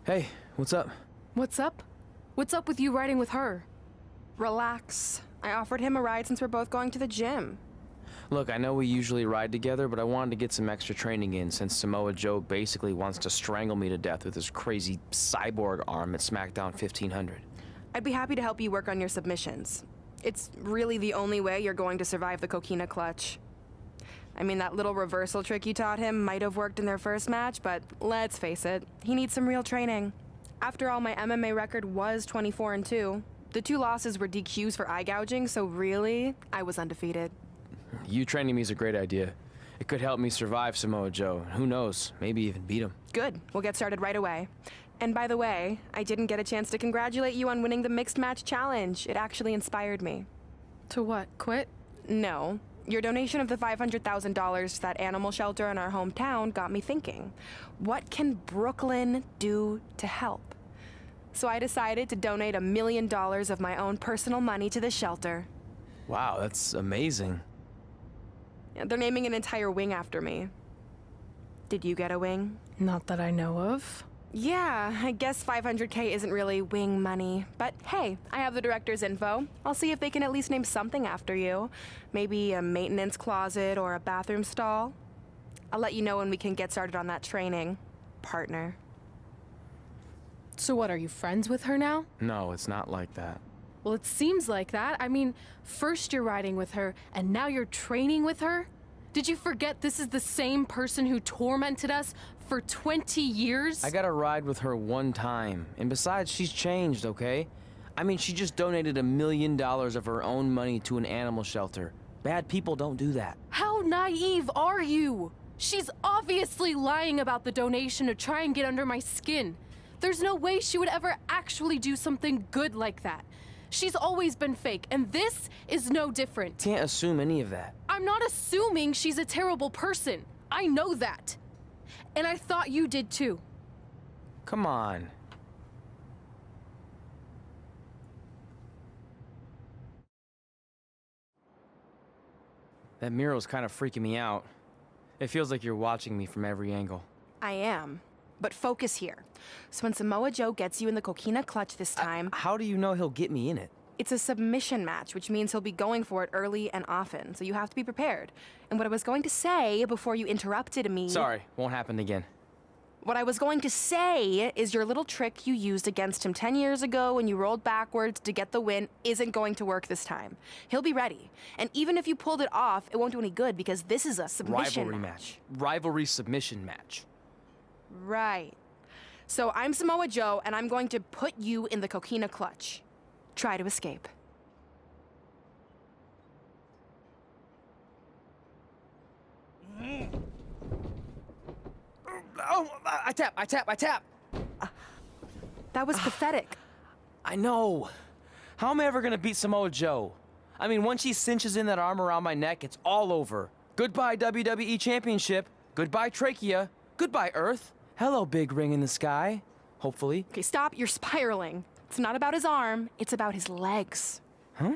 Hey, what's up? What's up? What's up with you riding with her? Relax. I offered him a ride since we're both going to the gym. Look, I know we usually ride together, but I wanted to get some extra training in since Samoa Joe basically wants to strangle me to death with his crazy cyborg arm at SmackDown 1500. I'd be happy to help you work on your submissions. It's really the only way you're going to survive the coquina clutch. I mean, that little reversal trick you taught him might have worked in their first match, but let's face it, he needs some real training. After all, my MMA record was 24-2. The 2 losses were DQs for eye gouging, so really, I was undefeated. You training me is a great idea. It could help me survive Samoa Joe. Who knows, maybe even beat him. Good. We'll get started right away. And by the way, I didn't get a chance to congratulate you on winning the Mixed Match Challenge. It actually inspired me. To what, quit? No. Your donation of the $500,000 to that animal shelter in our hometown got me thinking. What can Brooklyn do to help? So I decided to donate $1 million of my own personal money to the shelter. Wow, that's amazing. They're naming an entire wing after me. Did you get a wing? Not that I know of. Yeah, I guess $500K isn't really wing money. But hey, I have the director's info. I'll see if they can at least name something after you. Maybe a maintenance closet or a bathroom stall. I'll let you know when we can get started on that training, partner. So what, are you friends with her now? No, it's not like that. Well, it seems like that. I mean, first you're riding with her, and now you're training with her? Did you forget this is the same person who tormented us for 20 years? I got to ride with her one time, and besides, she's changed, okay? I mean, she just donated $1 million of her own money to an animal shelter. Bad people don't do that. How naive are you? She's obviously lying about the donation to try and get under my skin. There's no way she would ever actually do something good like that. She's always been fake, and this is no different. Can't assume any of that. I'm not assuming she's a terrible person. I know that. And I thought you did too. Come on. That mural's kind of freaking me out. It feels like you're watching me from every angle. I am. But focus here. So when Samoa Joe gets you in the coquina clutch this time... How do you know he'll get me in it? It's a submission match, which means he'll be going for it early and often, so you have to be prepared. And what I was going to say before you interrupted me... Sorry, won't happen again. What I was going to say is your little trick you used against him 10 years ago when you rolled backwards to get the win isn't going to work this time. He'll be ready. And even if you pulled it off, it won't do any good because this is a submission Rivalry match. Rivalry submission match. Right. So I'm Samoa Joe, and I'm going to put you in the coquina clutch. Try to escape. Oh, I tap. That was pathetic. I know. How am I ever gonna beat Samoa Joe? I mean, once she cinches in that arm around my neck, it's all over. Goodbye, WWE Championship. Goodbye, Trachea. Goodbye, Earth. Hello, big ring in the sky. Hopefully. Okay, stop. You're spiraling. It's not about his arm. It's about his legs. Huh?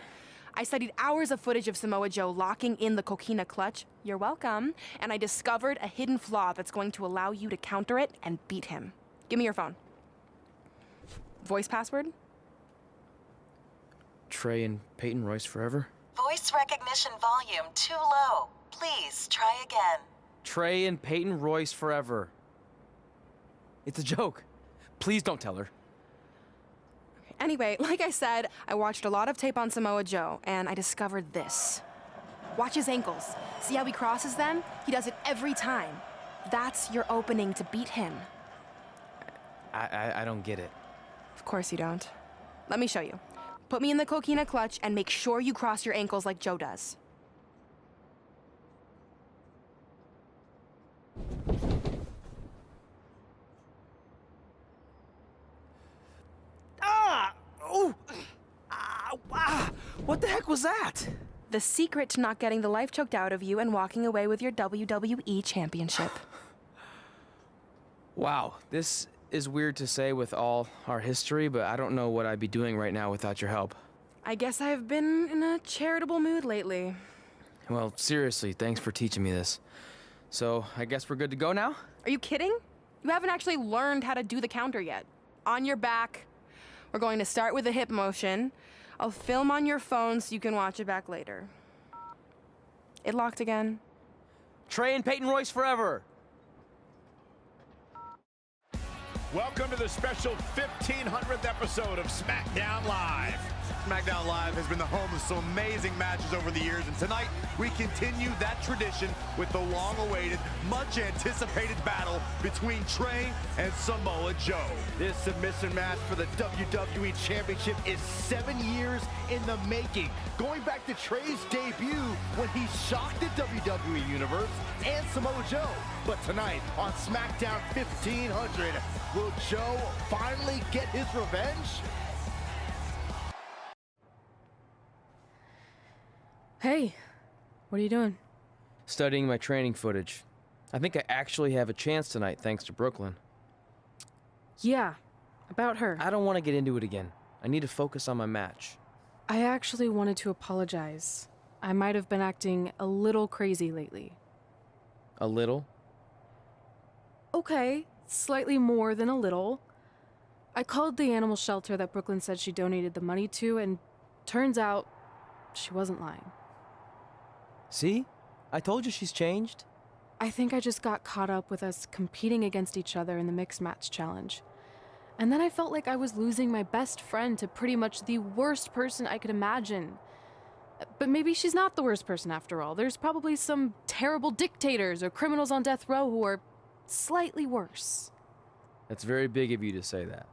I studied hours of footage of Samoa Joe locking in the coquina clutch. You're welcome. And I discovered a hidden flaw that's going to allow you to counter it and beat him. Give me your phone. Voice password? Trey and Peyton Royce forever? Voice recognition volume too low. Please try again. Trey and Peyton Royce forever. It's a joke. Please don't tell her. Anyway, like I said, I watched a lot of tape on Samoa Joe, and I discovered this. Watch his ankles. See how he crosses them? He does it every time. That's your opening to beat him. I don't get it. Of course you don't. Let me show you. Put me in the coquina clutch and make sure you cross your ankles like Joe does. What the heck was that? The secret to not getting the life choked out of you and walking away with your WWE Championship. Wow, this is weird to say with all our history, but I don't know what I'd be doing right now without your help. I guess I've been in a charitable mood lately. Well, seriously, thanks for teaching me this. So, I guess we're good to go now? Are you kidding? You haven't actually learned how to do the counter yet. on your back. We're going to start with a hip motion. I'll film on your phone so you can watch it back later. It locked again. Trey and Peyton Royce forever. Welcome to the special 1500th episode of SmackDown Live. SmackDown Live has been the home of some amazing matches over the years, and tonight we continue that tradition with the long-awaited, much-anticipated battle between Trey and Samoa Joe. This submission match for the WWE Championship is 7 years in the making, going back to Trey's debut when he shocked the WWE Universe and Samoa Joe. But tonight on SmackDown 1500, will Joe finally get his revenge? Hey, what are you doing? Studying my training footage. I think I actually have a chance tonight thanks to Brooklyn. Yeah, about her. I don't want to get into it again. I need to focus on my match. I actually wanted to apologize. I might have been acting a little crazy lately. A little? Okay, slightly more than a little. I called the animal shelter that Brooklyn said she donated the money to, and turns out she wasn't lying. See? I told you she's changed. I think I just got caught up with us competing against each other in the mixed match challenge. And then I felt like I was losing my best friend to pretty much the worst person I could imagine. But maybe she's not the worst person after all. There's probably some terrible dictators or criminals on death row who are slightly worse. That's very big of you to say that.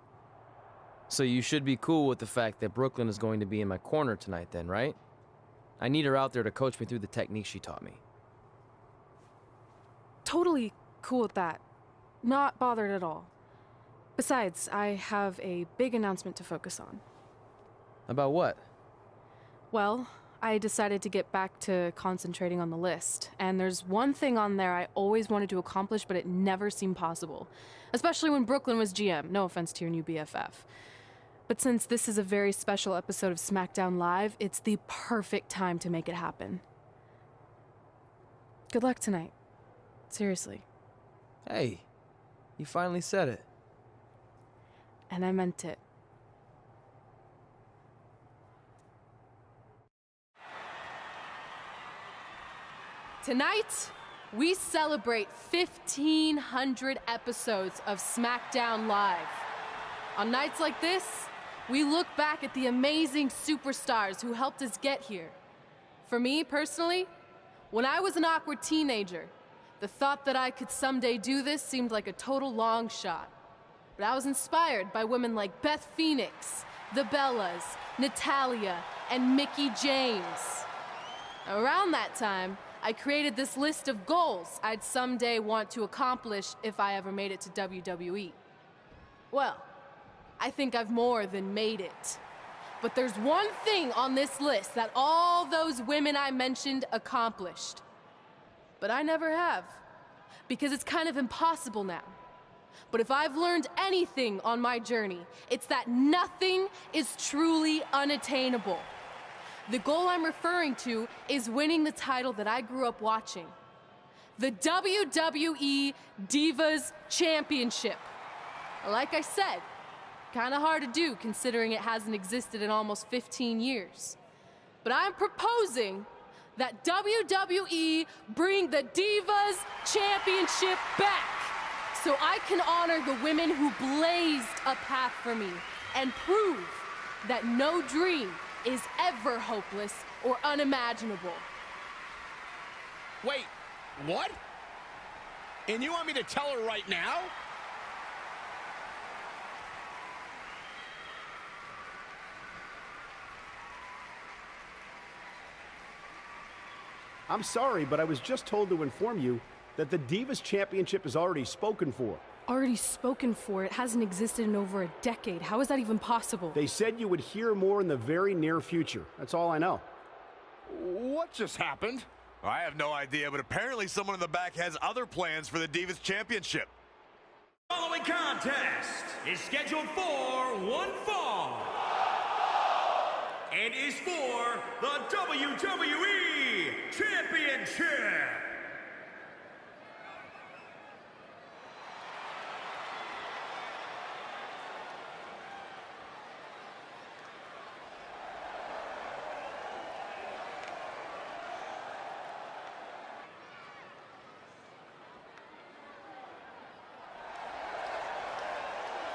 So you should be cool with the fact that Brooklyn is going to be in my corner tonight then, right? I need her out there to coach me through the technique she taught me. Totally cool with that. Not bothered at all. Besides, I have a big announcement to focus on. About what? Well, I decided to get back to concentrating on the list, and there's one thing on there I always wanted to accomplish, but it never seemed possible. Especially when Brooklyn was GM, no offense to your new BFF. But since this is a very special episode of SmackDown Live, it's the perfect time to make it happen. Good luck tonight. Seriously. Hey, you finally said it. And I meant it. Tonight, we celebrate 1,500 episodes of SmackDown Live. On nights like this, we look back at the amazing superstars who helped us get here. For me, personally, when I was an awkward teenager, the thought that I could someday do this seemed like a total long shot. But I was inspired by women like Beth Phoenix, the Bellas, Natalia, and Mickie James. Around that time, I created this list of goals I'd someday want to accomplish if I ever made it to WWE. Well, I think I've more than made it. But there's one thing on this list that all those women I mentioned accomplished. But I never have, because it's kind of impossible now. But if I've learned anything on my journey, it's that nothing is truly unattainable. The goal I'm referring to is winning the title that I grew up watching. The WWE Divas Championship. Like I said, kind of hard to do considering it hasn't existed in almost 15 years. But I'm proposing that WWE bring the Divas Championship back so I can honor the women who blazed a path for me and prove that no dream is ever hopeless or unimaginable. Wait, what? And you want me to tell her right now? I'm sorry, but I was just told to inform you that the Divas Championship is already spoken for. Already spoken for. It hasn't existed in over a decade. How is that even possible? They said you would hear more in the very near future. That's all I know. What just happened? I have no idea, but apparently someone in the back has other plans for the Divas Championship. Following contest is scheduled for one fall and is for the WWE Championship.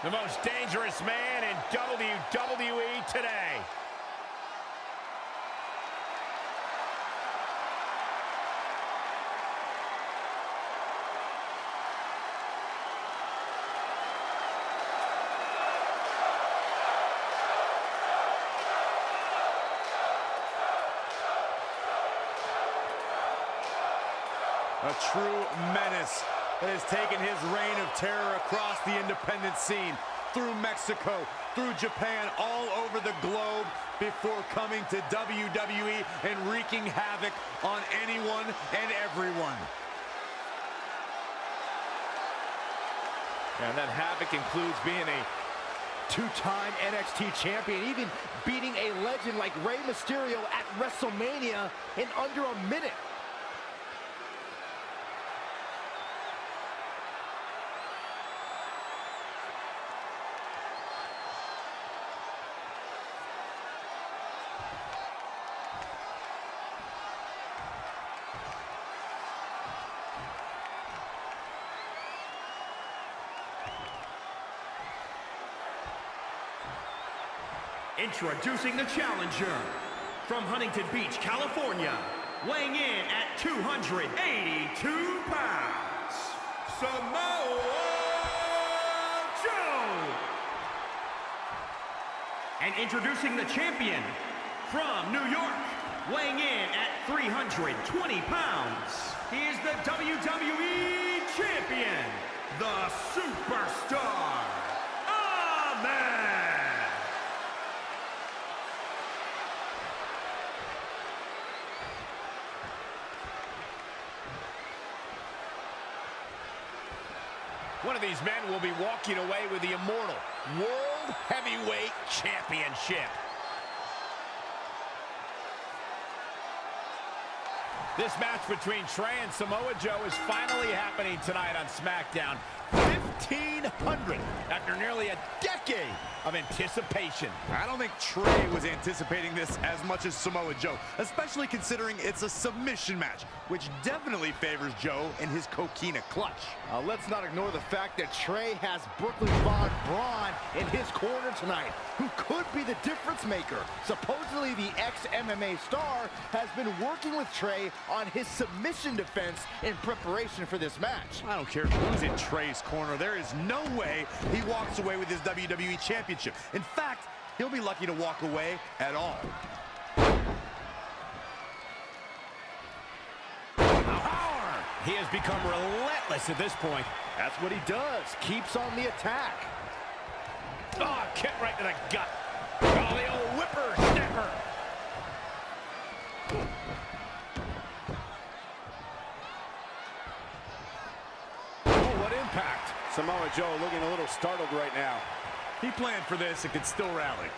The most dangerous man in WWE today. A true menace that has taken his reign of terror across the independent scene, through Mexico, through Japan, all over the globe, before coming to WWE and wreaking havoc on anyone and everyone. And that havoc includes being a two-time NXT champion, even beating a legend like Rey Mysterio at WrestleMania in under a minute. Introducing the challenger from Huntington Beach, California, weighing in at 282 pounds, Samoa Joe. And introducing the champion from New York, weighing in at 320 pounds, he is the WWE Champion, the Superstar, Ahmed. One of these men will be walking away with the immortal World Heavyweight Championship. This match between Trey and Samoa Joe is finally happening tonight on SmackDown. 1,500 after nearly a decade of anticipation. I don't think Trey was anticipating this as much as Samoa Joe, especially considering it's a submission match, which definitely favors Joe in his coquina clutch. Let's not ignore the fact that Trey has Brooklyn Von Braun in his corner tonight, who could be the difference maker. Supposedly, the ex-MMA star has been working with Trey on his submission defense in preparation for this match. I don't care who's in Trey's corner. There is no way he walks away with his WWE Championship. In fact, he'll be lucky to walk away at all. Power! He has become relentless at this point. That's what he does, keeps on the attack. Oh, kick right to the gut. Oh, the old whipper-snapper. Oh, what impact. Samoa Joe looking a little startled right now. He planned for this and could still rally.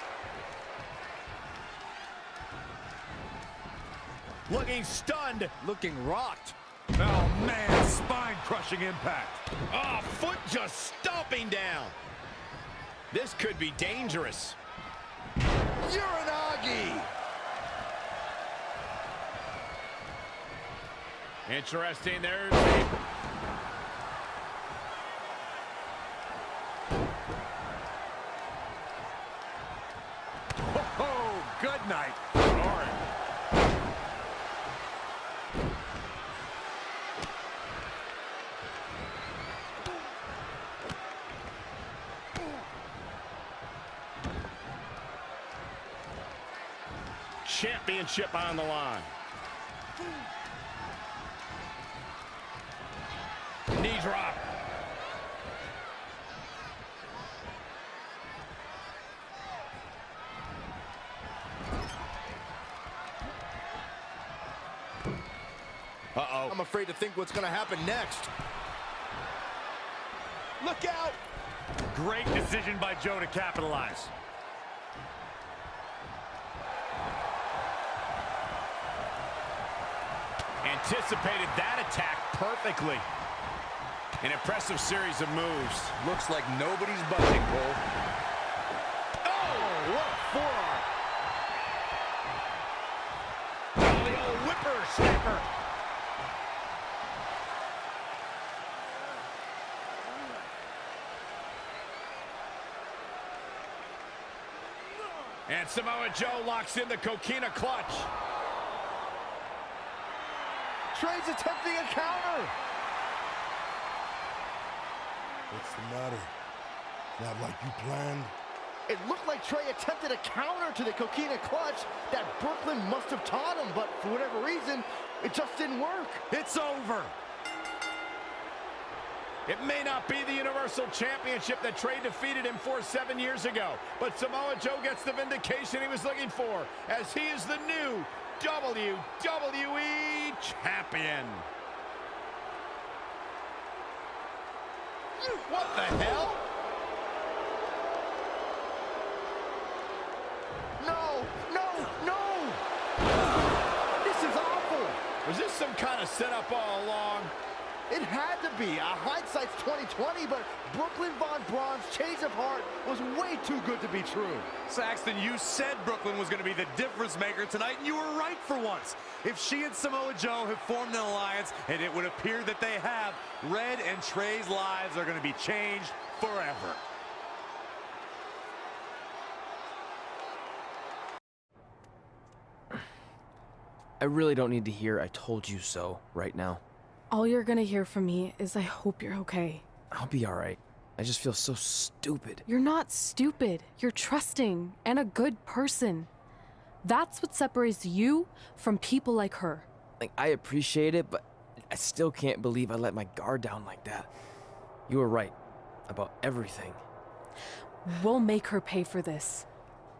Looking stunned. Looking rocked. Oh, man, spine-crushing impact. Oh, foot just stomping down. This could be dangerous. Uranagi! Interesting there. Oh, good night. Sorry. Championship on the line. Knee drop. Uh-oh. I'm afraid to think what's going to happen next. Look out! Great decision by Joe to capitalize. Anticipated that attack perfectly. An impressive series of moves. Looks like nobody's budging, Cole. Oh, what a forearm. Oh, the old whipper-snapper. And Samoa Joe locks in the Coquina clutch. Trey's attempting a counter. What's the matter? Not like you planned? It looked like Trey attempted a counter to the Coquina clutch that Brooklyn must have taught him, but for whatever reason, it just didn't work. It's over. It may not be the Universal Championship that Trey defeated him for 7 years ago, but Samoa Joe gets the vindication he was looking for, as he is the new WWE Champion. What the hell? No! This is awful. Was this some kind of setup all along? It had to be. Hindsight's 20/20, but Brooklyn Von Braun's change of heart was way too good to be true. Saxton, you said Brooklyn was going to be the difference maker tonight, and you were right for once. If she and Samoa Joe have formed an alliance, and it would appear that they have, Red and Trey's lives are going to be changed forever. I really don't need to hear "I told you so" right now. All you're gonna hear from me is I hope you're okay. I'll be alright. I just feel so stupid. You're not stupid. You're trusting and a good person. That's what separates you from people like her. Like, I appreciate it, but I still can't believe I let my guard down like that. You were right about everything. We'll make her pay for this.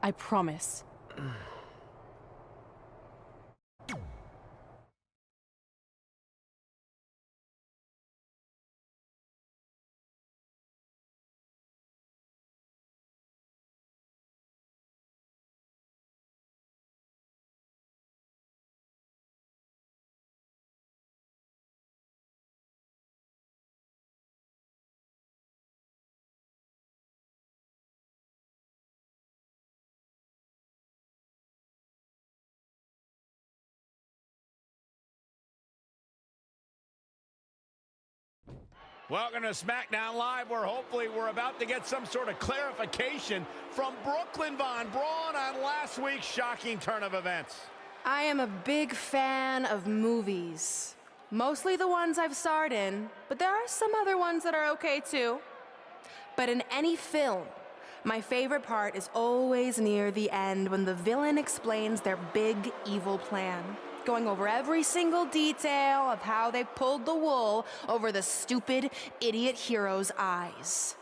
I promise. Welcome to SmackDown Live, where hopefully we're about to get some sort of clarification from Brooklyn Von Braun on last week's shocking turn of events. I am a big fan of movies. Mostly the ones I've starred in, but there are some other ones that are okay too. But in any film, my favorite part is always near the end when the villain explains their big evil plan, going over every single detail of how they pulled the wool over the stupid idiot hero's eyes.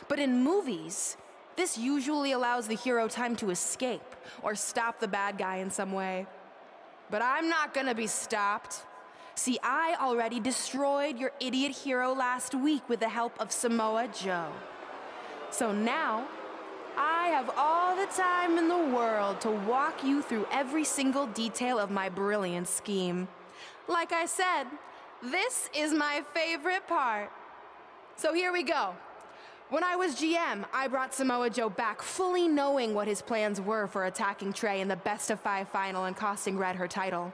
But in movies, this usually allows the hero time to escape or stop the bad guy in some way. But I'm not gonna be stopped. See, I already destroyed your idiot hero last week with the help of Samoa Joe. So now, I have all the time in the world to walk you through every single detail of my brilliant scheme. Like I said, this is my favorite part. So here we go. When I was GM, I brought Samoa Joe back fully knowing what his plans were for attacking Trey in the best-of-5 final and costing Red her title.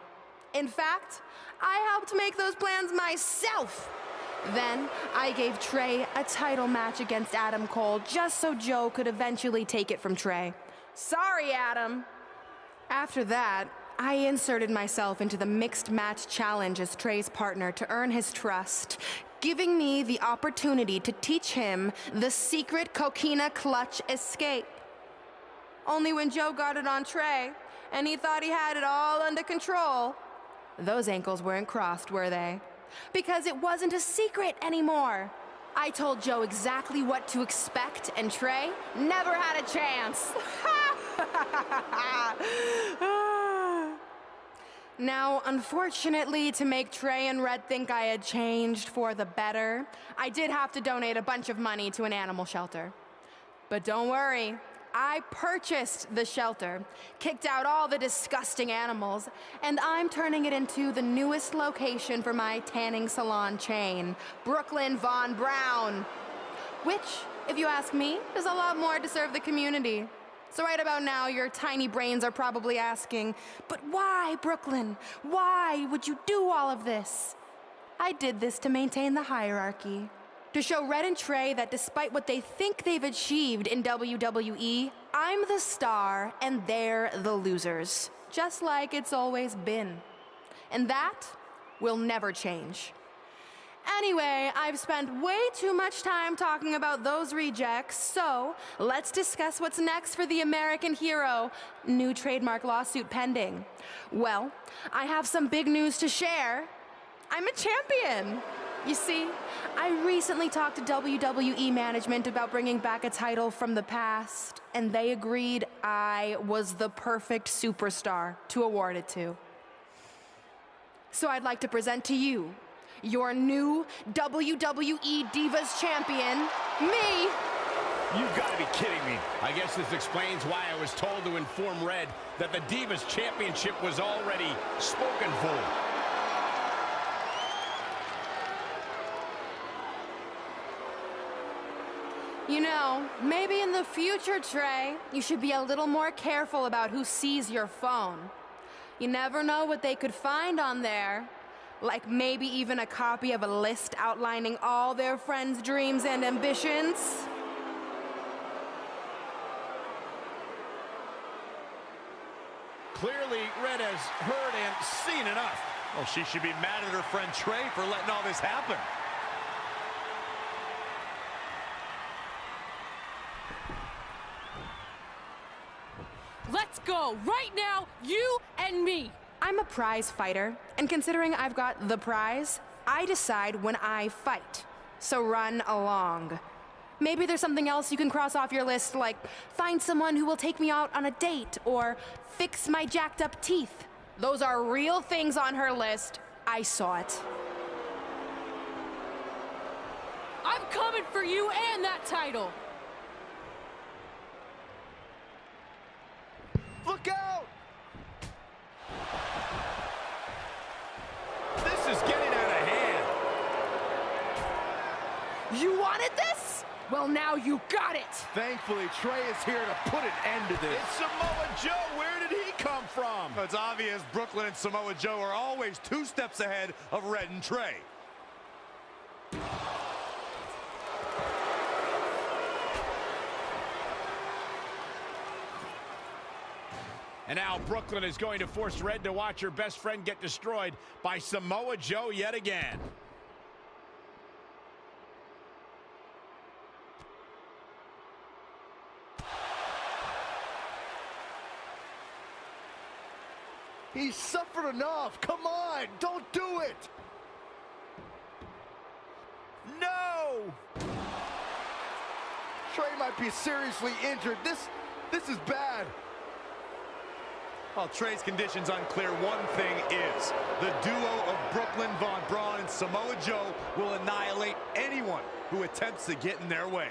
In fact, I helped make those plans myself. Then, I gave Trey a title match against Adam Cole just so Joe could eventually take it from Trey. Sorry, Adam. After that, I inserted myself into the mixed match challenge as Trey's partner to earn his trust, giving me the opportunity to teach him the secret Coquina clutch escape. Only when Joe got it on Trey, and he thought he had it all under control, those ankles weren't crossed, were they? Because it wasn't a secret anymore. I told Joe exactly what to expect, and Trey never had a chance. Now, unfortunately, to make Trey and Red think I had changed for the better, I did have to donate a bunch of money to an animal shelter. But don't worry, I purchased the shelter, kicked out all the disgusting animals, and I'm turning it into the newest location for my tanning salon chain, Brooklyn Von Braun. Which, if you ask me, is a lot more to serve the community. So right about now, your tiny brains are probably asking, but why, Brooklyn? Why would you do all of this? I did this to maintain the hierarchy. To show Red and Trey that despite what they think they've achieved in WWE, I'm the star and they're the losers, just like it's always been. And that will never change. Anyway, I've spent way too much time talking about those rejects, so let's discuss what's next for the American hero. New trademark lawsuit pending. Well, I have some big news to share. I'm a champion. You see, I recently talked to WWE management about bringing back a title from the past, and they agreed I was the perfect superstar to award it to. So I'd like to present to you your new WWE Divas Champion, me! You've got to be kidding me. I guess this explains why I was told to inform Red that the Divas Championship was already spoken for. You know, maybe in the future, Trey, you should be a little more careful about who sees your phone. You never know what they could find on there. Like maybe even a copy of a list outlining all their friends' dreams and ambitions. Clearly, Red has heard and seen enough. Well, she should be mad at her friend Trey for letting all this happen. Let's go, right now, you and me. I'm a prize fighter, and considering I've got the prize, I decide when I fight. So run along. Maybe there's something else you can cross off your list, like find someone who will take me out on a date, or fix my jacked up teeth. Those are real things on her list. I saw it. I'm coming for you and that title. Look out! This is getting out of hand. You wanted this? Well, now you got it. Thankfully, Trey is here to put an end to this. It's Samoa Joe. Where did he come from? It's obvious Brooklyn and Samoa Joe are always 2 steps ahead of Red and Trey. And now Brooklyn is going to force Red to watch her best friend get destroyed by Samoa Joe yet again. He's suffered enough. Come on, don't do it. No! Trey might be seriously injured. This is bad. While Trey's condition's unclear, one thing is, the duo of Brooklyn, Von Braun, and Samoa Joe will annihilate anyone who attempts to get in their way.